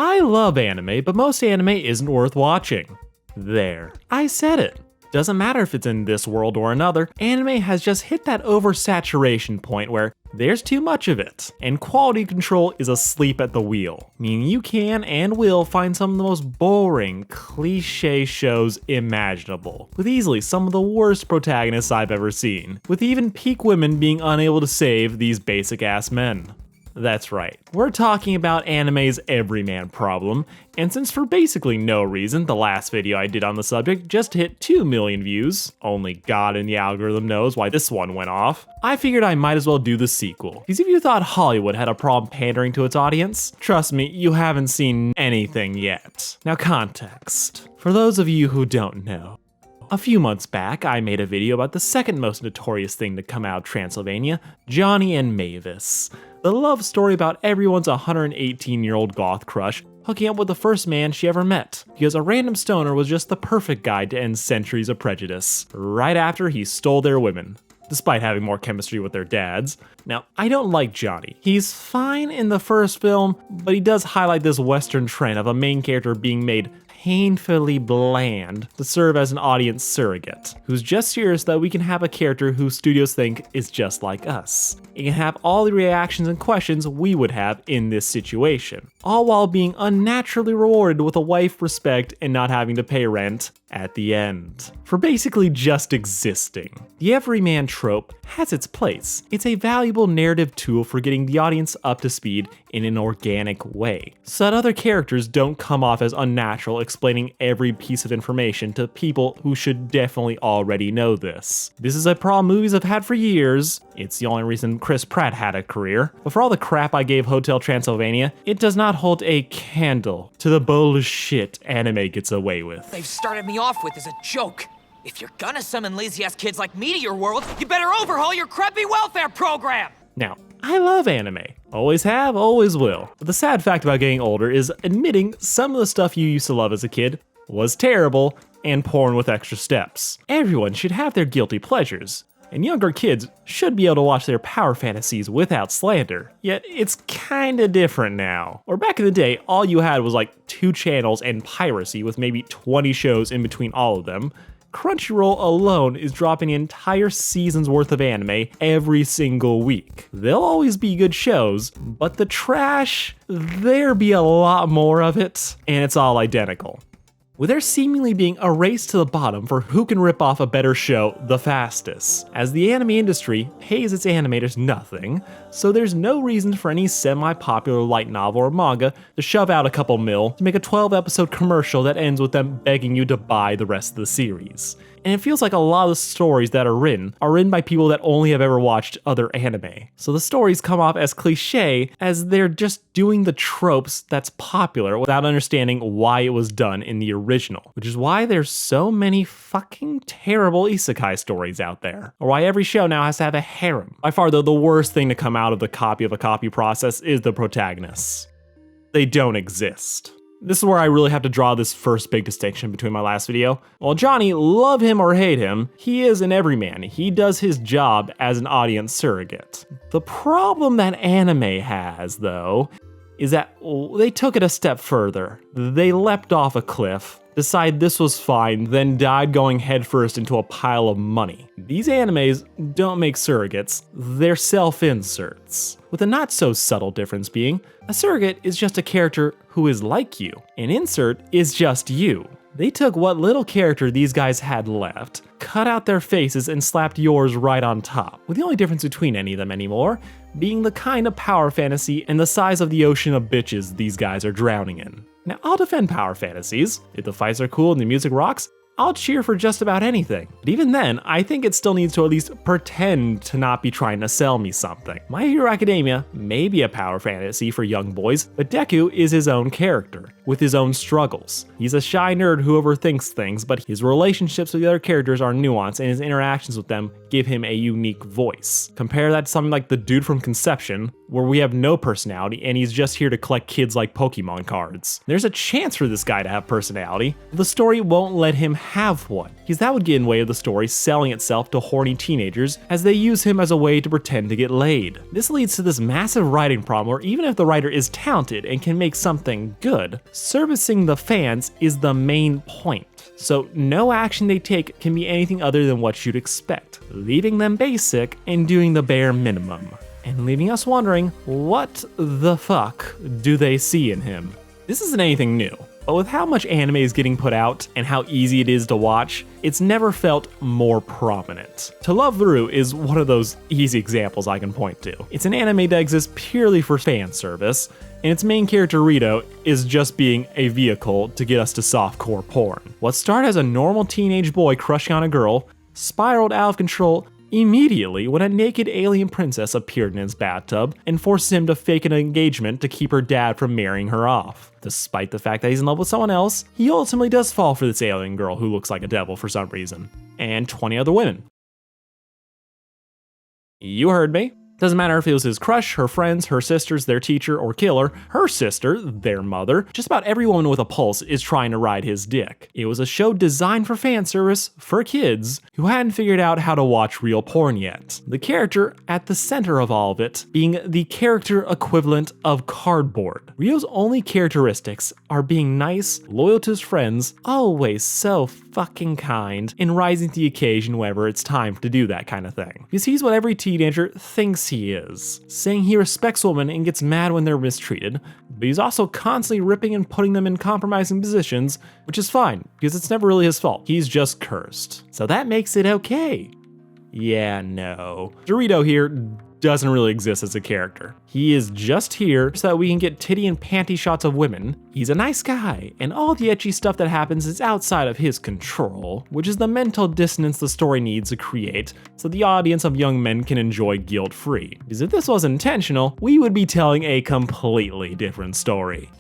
I love anime, but most anime isn't worth watching. There, I said it. Doesn't matter if it's in this world or another, anime has just hit that oversaturation point where there's too much of it, and quality control is asleep at the wheel, meaning you can and will find some of the most boring, cliche shows imaginable, with easily some of the worst protagonists I've ever seen, with even peak women being unable to save these basic-ass men. That's right, we're talking about anime's Everyman problem, and since for basically no reason the last video I did on the subject just hit 2 million views, only God in the algorithm knows why this one went off, I figured I might as well do the sequel. Because if you thought Hollywood had a problem pandering to its audience, trust me, you haven't seen anything yet. Now context. For those of you who don't know, a few months back, I made a video about the second most notorious thing to come out of Transylvania, Johnny and Mavis. The love story about everyone's 118-year-old goth crush hooking up with the first man she ever met, because a random stoner was just the perfect guy to end centuries of prejudice, right after he stole their women, despite having more chemistry with their dads. Now, I don't like Johnny. He's fine in the first film, but he does highlight this Western trend of a main character being made painfully bland to serve as an audience surrogate, who's just here so that we can have a character who studios think is just like us. It can have all the reactions and questions we would have in this situation, all while being unnaturally rewarded with a wife, respect, and not having to pay rent at the end, for basically just existing. The everyman trope has its place. It's a valuable narrative tool for getting the audience up to speed in an organic way, so that other characters don't come off as unnatural explaining every piece of information to people who should definitely already know this. This is a problem movies have had for years. It's the only reason Chris Pratt had a career. But for all the crap I gave Hotel Transylvania, it does not hold a candle to the bullshit anime gets away with. They've started me off with as a joke. If you're gonna summon lazy-ass kids like me to your world, you better overhaul your crappy welfare program! Now, I love anime. Always have, always will. But the sad fact about getting older is admitting some of the stuff you used to love as a kid was terrible and porn with extra steps. Everyone should have their guilty pleasures, and younger kids should be able to watch their power fantasies without slander. Yet it's kinda different now. Or back in the day, all you had was like 2 channels and piracy with maybe 20 shows in between all of them. Crunchyroll alone is dropping an entire season's worth of anime every single week. There'll always be good shows, but the trash, there be a lot more of it, and it's all identical, with there seemingly being a race to the bottom for who can rip off a better show the fastest, as the anime industry pays its animators nothing, so there's no reason for any semi-popular light novel or manga to shove out a couple mil to make a 12-episode commercial that ends with them begging you to buy the rest of the series. And it feels like a lot of the stories that are written by people that only have ever watched other anime. So the stories come off as cliche as they're just doing the tropes that's popular without understanding why it was done in the original. Which is why there's so many fucking terrible isekai stories out there. Or why every show now has to have a harem. By far though, the worst thing to come out of the copy of a copy process is the protagonists. They don't exist. This is where I really have to draw this first big distinction between my last video. While Johnny, love him or hate him, he is an everyman. He does his job as an audience surrogate. The problem that anime has, though, is that they took it a step further. They leapt off a cliff, decided this was fine, then died going headfirst into a pile of money. These animes don't make surrogates, they're self-inserts. With a not so subtle difference being, a surrogate is just a character who is like you. An insert is just you. They took what little character these guys had left, cut out their faces, and slapped yours right on top, with the only difference between any of them anymore being the kind of power fantasy and the size of the ocean of bitches these guys are drowning in. Now, I'll defend power fantasies. If the fights are cool and the music rocks, I'll cheer for just about anything. But even then, I think it still needs to at least pretend to not be trying to sell me something. My Hero Academia may be a power fantasy for young boys, but Deku is his own character, with his own struggles. He's a shy nerd who overthinks things, but his relationships with the other characters are nuanced and his interactions with them give him a unique voice. Compare that to something like the dude from Conception, where we have no personality and he's just here to collect kids like Pokemon cards. There's a chance for this guy to have personality, but the story won't let him have one, because that would get in the way of the story selling itself to horny teenagers as they use him as a way to pretend to get laid. This leads to this massive writing problem where even if the writer is talented and can make something good, servicing the fans is the main point. So no action they take can be anything other than what you'd expect, leaving them basic and doing the bare minimum, and leaving us wondering, what the fuck do they see in him? This isn't anything new, but with how much anime is getting put out and how easy it is to watch, it's never felt more prominent. To Love Through is one of those easy examples I can point to. It's an anime that exists purely for fan service, and its main character Rito is just being a vehicle to get us to softcore porn. What started as a normal teenage boy crushing on a girl spiraled out of control immediately when a naked alien princess appeared in his bathtub and forced him to fake an engagement to keep her dad from marrying her off. Despite the fact that he's in love with someone else, he ultimately does fall for this alien girl who looks like a devil for some reason, and 20 other women. You heard me. Doesn't matter if it was his crush, her friends, her sisters, their teacher, or killer, her sister, their mother, just about every woman with a pulse is trying to ride his dick. It was a show designed for fan service, for kids, who hadn't figured out how to watch real porn yet. The character at the center of all of it being the character equivalent of cardboard. Ryo's only characteristics are being nice, loyal to his friends, always so fucking kind, and rising to the occasion whenever it's time to do that kind of thing. Because he's what every teenager thinks he is, saying he respects women and gets mad when they're mistreated, but he's also constantly ripping and putting them in compromising positions, which is fine, because it's never really his fault. He's just cursed. So that makes it okay. Yeah, no. Dorito here doesn't really exist as a character. He is just here so that we can get titty and panty shots of women. He's a nice guy, and all the etchy stuff that happens is outside of his control, which is the mental dissonance the story needs to create so the audience of young men can enjoy guilt-free. Because if this was intentional, we would be telling a completely different story.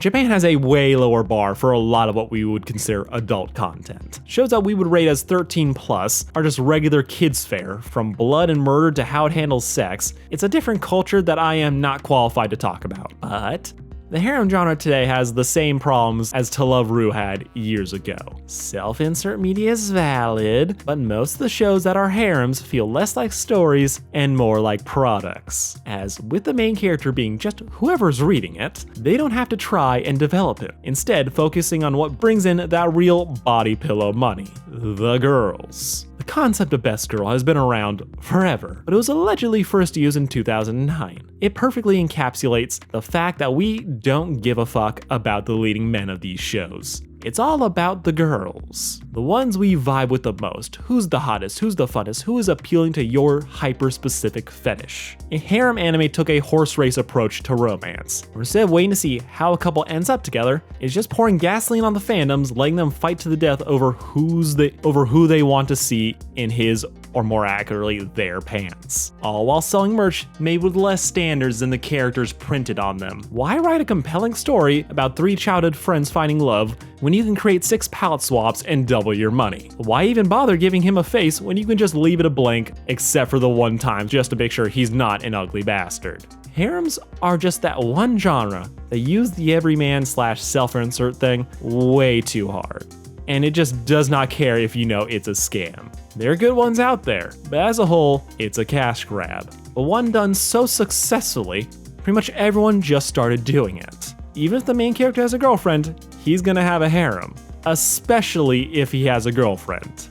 Japan has a way lower bar for a lot of what we would consider adult content. Shows that we would rate as 13+ are just regular kids fare, from blood and murder to how it handles sex. It's a different culture that I am not qualified to talk about. But the harem genre today has the same problems as To Love Ru had years ago. Self-insert media is valid, but most of the shows that are harems feel less like stories and more like products. As with the main character being just whoever's reading it, they don't have to try and develop him, instead focusing on what brings in that real body pillow money: the girls. The concept of best girl has been around forever, but it was allegedly first used in 2009. It perfectly encapsulates the fact that we don't give a fuck about the leading men of these shows. It's all about the girls. The ones we vibe with the most. Who's the hottest, who's the funnest, who is appealing to your hyper-specific fetish. A harem anime took a horse race approach to romance, where instead of waiting to see how a couple ends up together, it's just pouring gasoline on the fandoms, letting them fight to the death over who they want to see in his, or more accurately, their pants. All while selling merch made with less standards than the characters printed on them. Why write a compelling story about 3 childhood friends finding love when you can create 6 palette swaps and double your money? Why even bother giving him a face when you can just leave it a blank, except for the one time just to make sure he's not an ugly bastard? Harems are just that one genre that use the everyman / self-insert thing way too hard. And it just does not care if you know it's a scam. There are good ones out there, but as a whole, it's a cash grab. But one done so successfully, pretty much everyone just started doing it. Even if the main character has a girlfriend, he's gonna have a harem, especially if he has a girlfriend.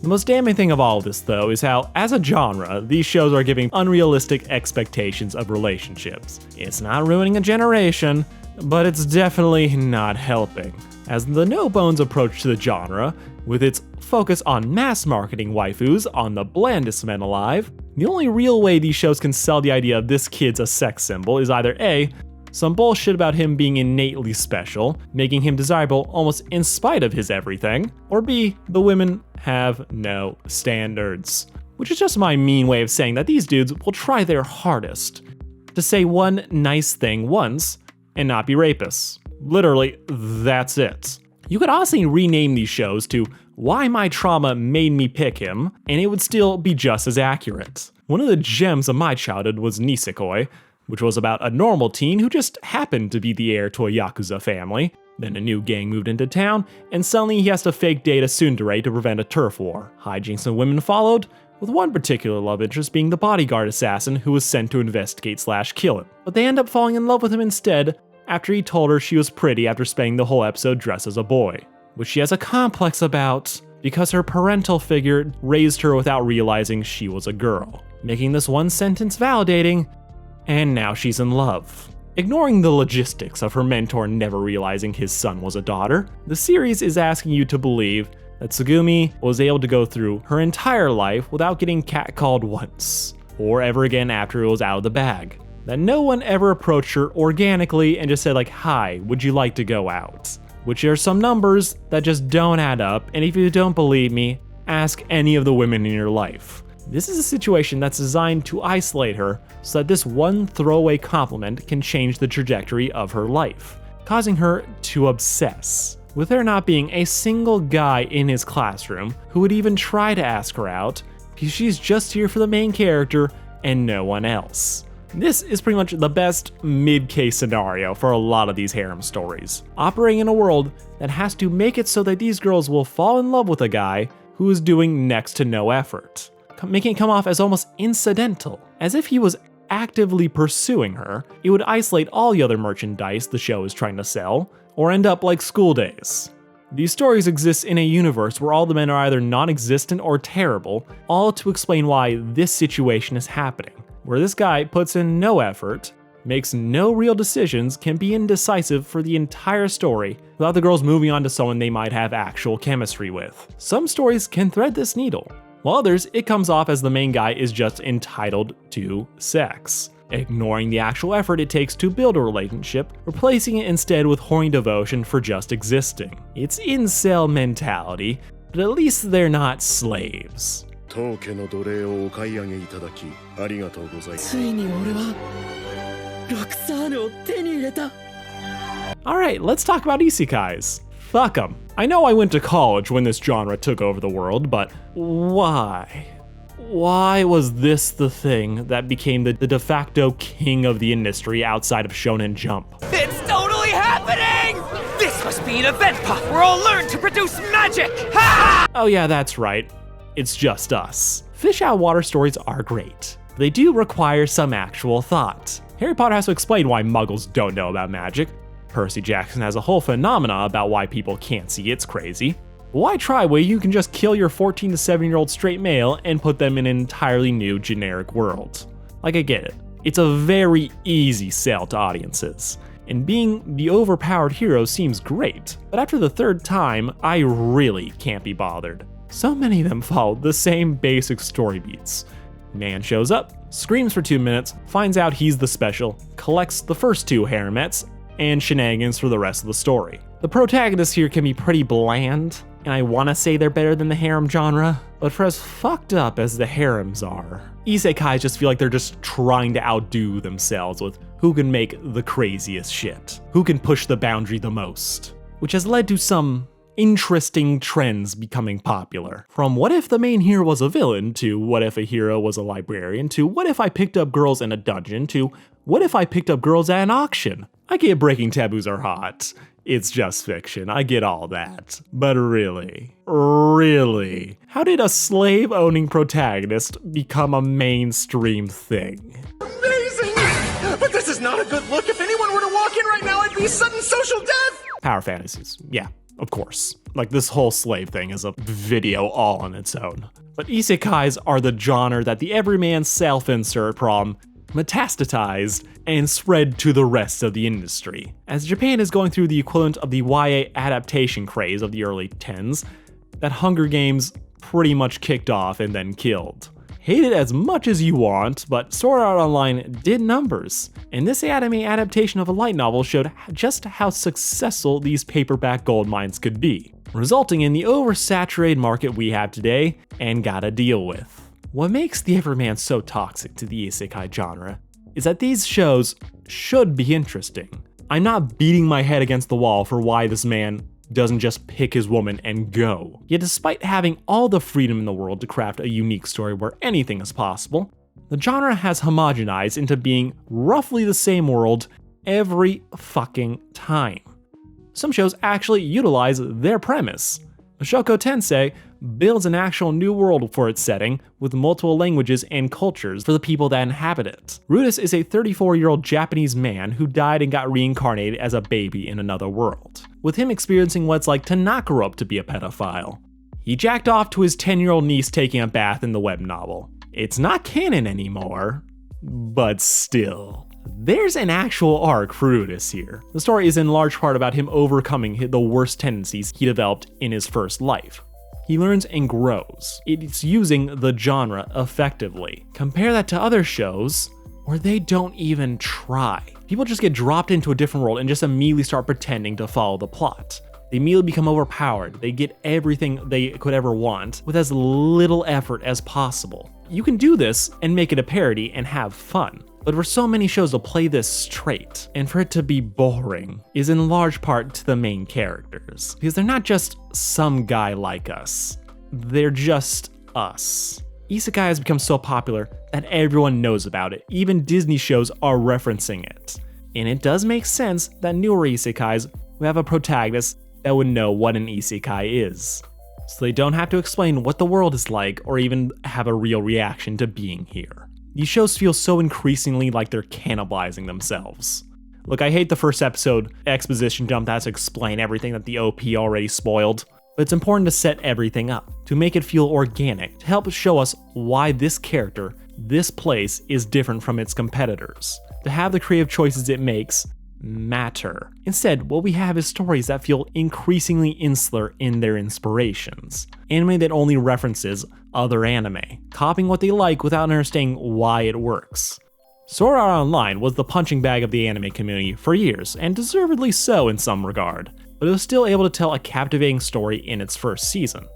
The most damning thing of all of this, though, is how, as a genre, these shows are giving unrealistic expectations of relationships. It's not ruining a generation, but it's definitely not helping. As the no-bones approach to the genre, with its focus on mass marketing waifus on the blandest men alive, the only real way these shows can sell the idea of this kid's a sex symbol is either A, some bullshit about him being innately special, making him desirable almost in spite of his everything, or B, the women have no standards. Which is just my mean way of saying that these dudes will try their hardest to say one nice thing once and not be rapists. Literally, that's it. You could honestly rename these shows to Why My Trauma Made Me Pick Him, and it would still be just as accurate. One of the gems of my childhood was Nisekoi, which was about a normal teen who just happened to be the heir to a Yakuza family. Then a new gang moved into town, and suddenly he has to fake date a tsundere to prevent a turf war. Hijinks and women followed, with one particular love interest being the bodyguard assassin who was sent to investigate/kill him. But they end up falling in love with him instead after he told her she was pretty after spending the whole episode dressed as a boy, which she has a complex about because her parental figure raised her without realizing she was a girl, making this one sentence validating, and now she's in love. Ignoring the logistics of her mentor never realizing his son was a daughter, the series is asking you to believe that Tsugumi was able to go through her entire life without getting catcalled once, or ever again after it was out of the bag. That no one ever approached her organically and just said like, "Hi, would you like to go out?" Which are some numbers that just don't add up, and if you don't believe me, ask any of the women in your life. This is a situation that's designed to isolate her so that this one throwaway compliment can change the trajectory of her life, causing her to obsess, with there not being a single guy in his classroom who would even try to ask her out because she's just here for the main character and no one else. This is pretty much the best mid-case scenario for a lot of these harem stories, operating in a world that has to make it so that these girls will fall in love with a guy who is doing next to no effort, making it come off as almost incidental, as if he was actively pursuing her. It would isolate all the other merchandise the show is trying to sell, or end up like School Days. These stories exist in a universe where all the men are either non-existent or terrible, all to explain why this situation is happening, where this guy puts in no effort, makes no real decisions, can be indecisive for the entire story without the girls moving on to someone they might have actual chemistry with. Some stories can thread this needle, while others, it comes off as the main guy is just entitled to sex, ignoring the actual effort it takes to build a relationship, replacing it instead with horny devotion for just existing. It's incel mentality, but at least they're not slaves. Alright, let's talk about isekais. Fuck 'em. I know I went to college when this genre took over the world, but why? Why was this the thing that became the de facto king of the industry outside of Shonen Jump? It's totally happening! This must be an event pop where I'll learn to produce magic! Ha! Oh yeah, that's right. It's just us. Fish out of water stories are great. They do require some actual thought. Harry Potter has to explain why muggles don't know about magic. Percy Jackson has a whole phenomena about why people can't see it's crazy. Why try where you can just kill your 14 to 17-year-old straight male and put them in an entirely new generic world? Like, I get it. It's a very easy sell to audiences, and being the overpowered hero seems great, but after the third time, I really can't be bothered. So many of them follow the same basic story beats. Man shows up, screams for 2 minutes, finds out he's the special, collects the first 2 haremettes, and shenanigans for the rest of the story. The protagonists here can be pretty bland, and I want to say they're better than the harem genre, but for as fucked up as the harems are, isekais just feel like they're just trying to outdo themselves with who can make the craziest shit, who can push the boundary the most, which has led to some interesting trends becoming popular. From what if the main hero was a villain, to what if a hero was a librarian, to what if I picked up girls in a dungeon, to what if I picked up girls at an auction. I get breaking taboos are hot. It's just fiction, I get all that. But really, how did a slave-owning protagonist become a mainstream thing? Amazing! But this is not a good look. If anyone were to walk in right now, I'd be sudden social death! Power fantasies, yeah, of course. Like, this whole slave thing is a video all on its own. But isekais are the genre that the Everyman self-insert problem metastatized and spread to the rest of the industry. As Japan is going through the equivalent of the YA adaptation craze of the early 10s, that Hunger Games pretty much kicked off and then killed. Hate it as much as you want, but Sword Art Online did numbers, and this anime adaptation of a light novel showed just how successful these paperback gold mines could be, resulting in the oversaturated market we have today and gotta deal with. What makes the Everyman so toxic to the isekai genre is that these shows should be interesting. I'm not beating my head against the wall for why this man doesn't just pick his woman and go. Yet despite having all the freedom in the world to craft a unique story where anything is possible, the genre has homogenized into being roughly the same world every fucking time. some shows actually utilize their premise. Shoko Tensei builds an actual new world for its setting, with multiple languages and cultures for the people that inhabit it. Rudis is a 34-year-old Japanese man who died and got reincarnated as a baby in another world, with him experiencing what it's like to not grow up to be a pedophile. He jacked off to his 10-year-old niece taking a bath in the web novel. It's not canon anymore, but still. There's an actual arc for Rudis here. The story is in large part about him overcoming the worst tendencies he developed in his first life. He learns and grows. It's using the genre effectively. Compare that to other shows where they don't even try. People just get dropped into a different world and just immediately start pretending to follow the plot. They immediately become overpowered. They get everything they could ever want with as little effort as possible. You can do this and make it a parody and have fun. But for so many shows to play this straight, and for it to be boring, is in large part to the main characters. Because they're not just some guy like us, they're just us. Isekai has become so popular that everyone knows about it. Even Disney shows are referencing it. And it does make sense that newer isekais will have a protagonist that would know what an isekai is. So they don't have to explain what the world is like or even have a real reaction to being here. These shows feel so increasingly like they're cannibalizing themselves. Look, I hate the first episode exposition dump that has to explain everything that the OP already spoiled, but it's important to set everything up, to make it feel organic, to help show us why this character, this place, is different from its competitors, to have the creative choices it makes matter. Instead, what we have is stories that feel increasingly insular in their inspirations. Anime that only references other anime, copying what they like without understanding why it works. Sword Art Online was the punching bag of the anime community for years, and deservedly so in some regard, but it was still able to tell a captivating story in its first season.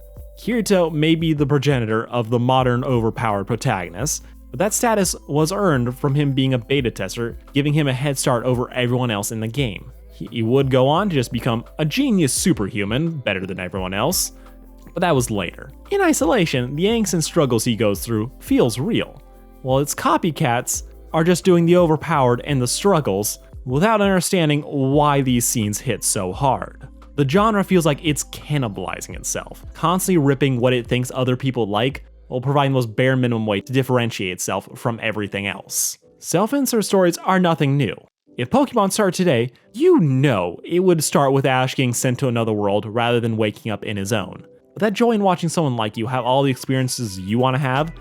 Kirito may be the progenitor of the modern overpowered protagonist, but that status was earned from him being a beta tester, giving him a head start over everyone else in the game. He would go on to just become a genius superhuman, better than everyone else, but that was later. In isolation, the angst and struggles he goes through feels real, while its copycats are just doing the overpowered and the struggles without understanding why these scenes hit so hard. The genre feels like it's cannibalizing itself, constantly ripping what it thinks other people like, while providing the most bare minimum way to differentiate itself from everything else. Self-insert stories are nothing new. If Pokemon started today, you know it would start with Ash getting sent to another world rather than waking up in his own. But that joy in watching someone like you have all the experiences you want to have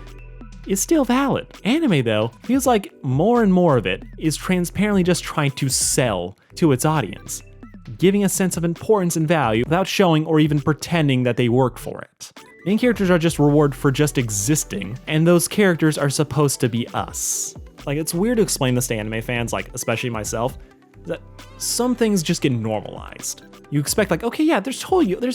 is still valid. Anime, though, feels like more and more of it is transparently just trying to sell to its audience, giving a sense of importance and value without showing or even pretending that they work for it. Main characters are just rewarded for just existing, and those characters are supposed to be us. Like, it's weird to explain this to anime fans, like, especially myself, that some things just get normalized. You expect, like, okay, yeah, there's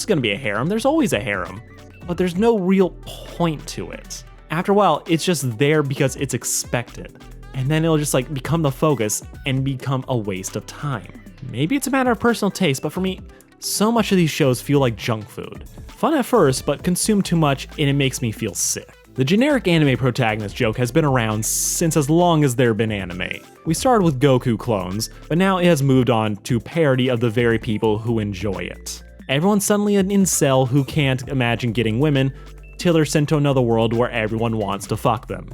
gonna be a harem, there's always a harem, but there's no real point to it. After a while, it's just there because it's expected, and then it'll just, like, become the focus and become a waste of time. Maybe it's a matter of personal taste, but for me, so much of these shows feel like junk food. Fun at first, but consume too much and it makes me feel sick. The generic anime protagonist joke has been around since as long as there have been anime. We started with Goku clones, but now it has moved on to parody of the very people who enjoy it. Everyone's suddenly an incel who can't imagine getting women, till they're sent to another world where everyone wants to fuck them.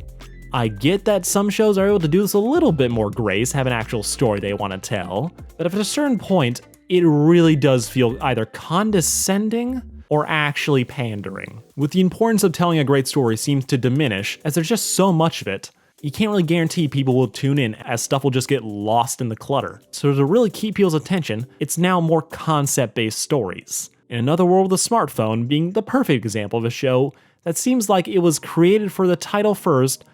I get that some shows are able to do this a little bit more grace, have an actual story they want to tell, but at a certain point, it really does feel either condescending or actually pandering. With the importance of telling a great story seems to diminish, as there's just so much of it, you can't really guarantee people will tune in, as stuff will just get lost in the clutter. So to really keep people's attention, it's now more concept-based stories. In Another World with a Smartphone being the perfect example of a show that seems like it was created for the title first,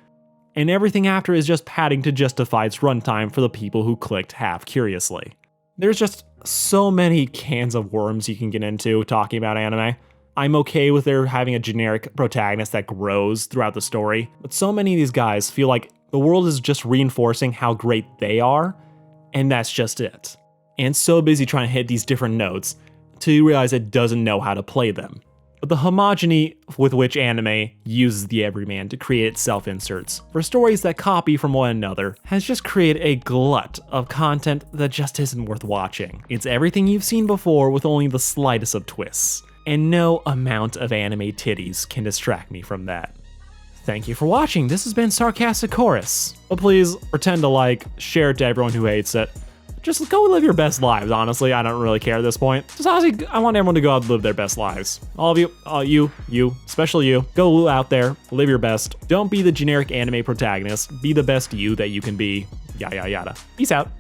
and everything after is just padding to justify its runtime for the people who clicked half curiously. There's just so many cans of worms you can get into talking about anime. I'm okay with there having a generic protagonist that grows throughout the story, but so many of these guys feel like the world is just reinforcing how great they are, and that's just it. And so busy trying to hit these different notes till you realize it doesn't know how to play them. but the homogeny with which anime uses the Everyman to create self-inserts for stories that copy from one another has just created a glut of content that just isn't worth watching. It's everything you've seen before with only the slightest of twists, and no amount of anime titties can distract me from that. Thank you for watching. This has been Sarcastic Chorus. But please pretend to like, share it to everyone who hates it. Just go live your best lives, honestly. I don't really care at this point. Just honestly, I want everyone to go out and live their best lives. All of you, especially you. Go out there, live your best. Don't be the generic anime protagonist. Be the best you that you can be. Yada, yada, yada. Peace out.